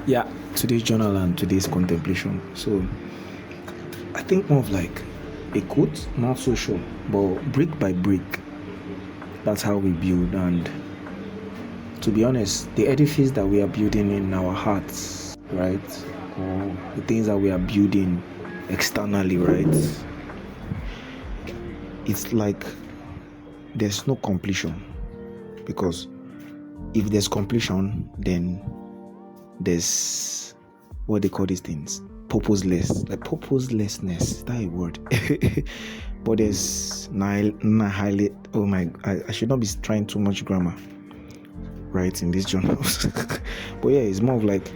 Yeah, today's journal and today's contemplation. So I think more of like a quote, not so sure, but brick by brick, that's how we build. And to be honest, the edifice that we are building in our hearts, right, or the things that we are building externally, right, it's like there's no completion, because if there's completion, then there's what they call these things, purposelessness, is that a word? But there's highly, oh my, I should not be trying too much grammar right in these journals. But yeah, it's more of like,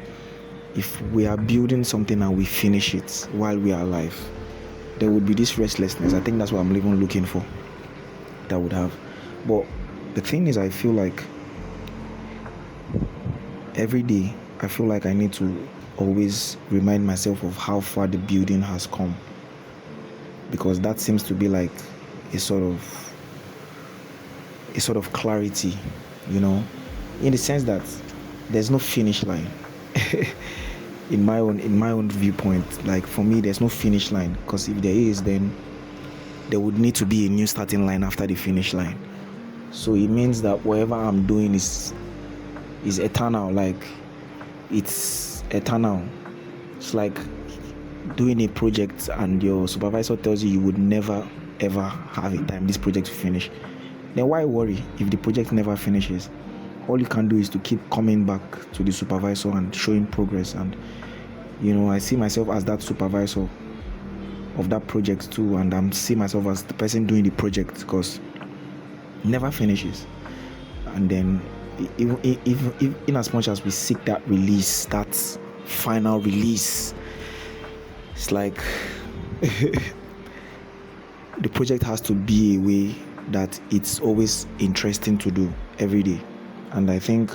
if we are building something and we finish it while we are alive, there would be this restlessness. I think that's what I'm even looking for, that would have. But the thing is, I feel like every day I feel like I need to always remind myself of how far the building has come, because that seems to be like a sort of clarity, in the sense that there's no finish line. in my own viewpoint, like for me, there's no finish line, because if there is, then there would need to be a new starting line after the finish line. So it means that whatever I'm doing is eternal. Like, it's eternal. It's like doing a project and your supervisor tells you would never ever have a time this project to finish. Then why worry if the project never finishes? All you can do is to keep coming back to the supervisor and showing progress. And I see myself as that supervisor of that project too, and I'm seeing myself as the person doing the project, because it never finishes. And then even in as much as we seek that release, that final release, it's like the project has to be a way that it's always interesting to do every day. And I think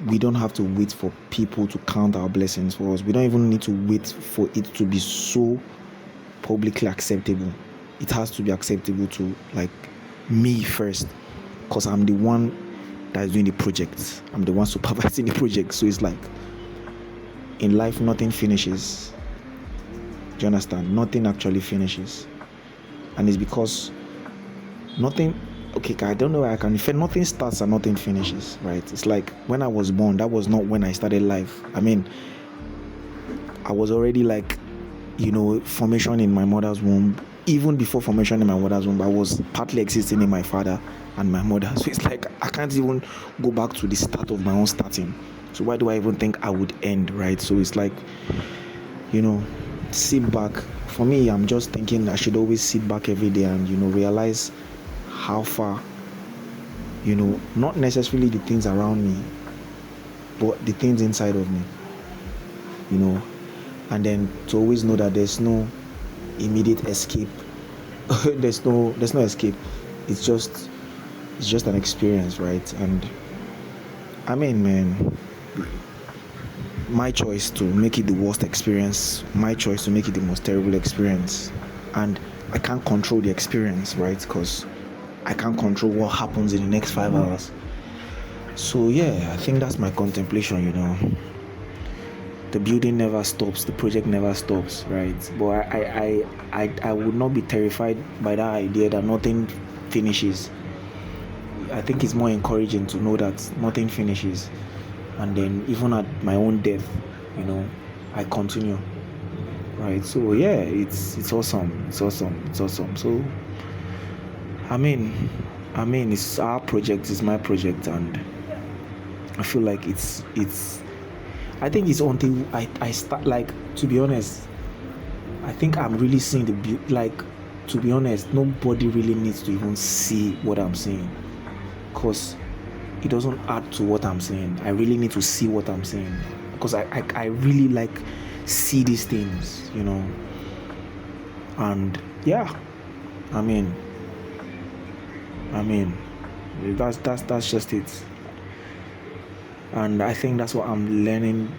we don't have to wait for people to count our blessings for us. We don't even need to wait for it to be so publicly acceptable. It has to be acceptable to like me first, because I'm the one that is doing the project. I'm the one supervising the project. So it's like, in life, nothing finishes. Do you understand? Nothing actually finishes. And it's because nothing, okay, I don't know, I can infer nothing starts and nothing finishes, right? It's like when I was born, that was not when I started life. I mean, I was already like, formation in my mother's womb. Even before formation in my mother's womb, I was partly existing in my father and my mother. So it's like I can't even go back to the start of my own starting. So why do I even think I would end, right? So it's like, sit back. For me, I'm just thinking I should always sit back every day and realize how far, not necessarily the things around me, but the things inside of me, and then to always know that there's no immediate escape. there's no escape. It's just an experience, right? And I mean, man, my choice to make it the worst experience, my choice to make it the most terrible experience. And I can't control the experience, right? Because I can't control what happens in the next 5 hours. So yeah, I think that's my contemplation. The building never stops, the project never stops, right? But I would not be terrified by that idea that nothing finishes. I think it's more encouraging to know that nothing finishes, and then even at my own death, I continue, right? So yeah, it's awesome. So I mean, it's our project, it's my project, and I feel like it's I think it's until I start, like, to be honest, I think I'm really seeing to be honest, nobody really needs to even see what I'm saying, because it doesn't add to what I'm saying. I really need to see what I'm saying, because I really see these things, and yeah, I mean that's just it. And I think that's what I'm learning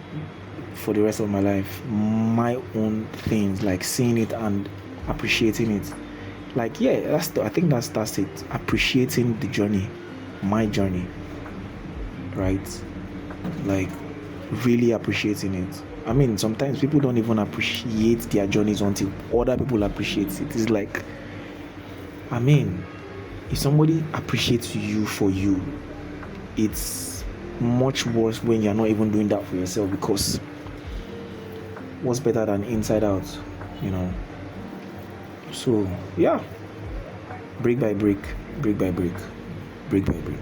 for the rest of my life. My own things, like seeing it and appreciating it. Like, yeah, I think that's it. Appreciating the journey, my journey, right? Like, really appreciating it. I mean, sometimes people don't even appreciate their journeys until other people appreciate it. It's like, I mean, if somebody appreciates you for you, it's much worse when you're not even doing that for yourself, because what's better than inside out, you know? So, yeah, brick by brick, brick by brick, brick by brick.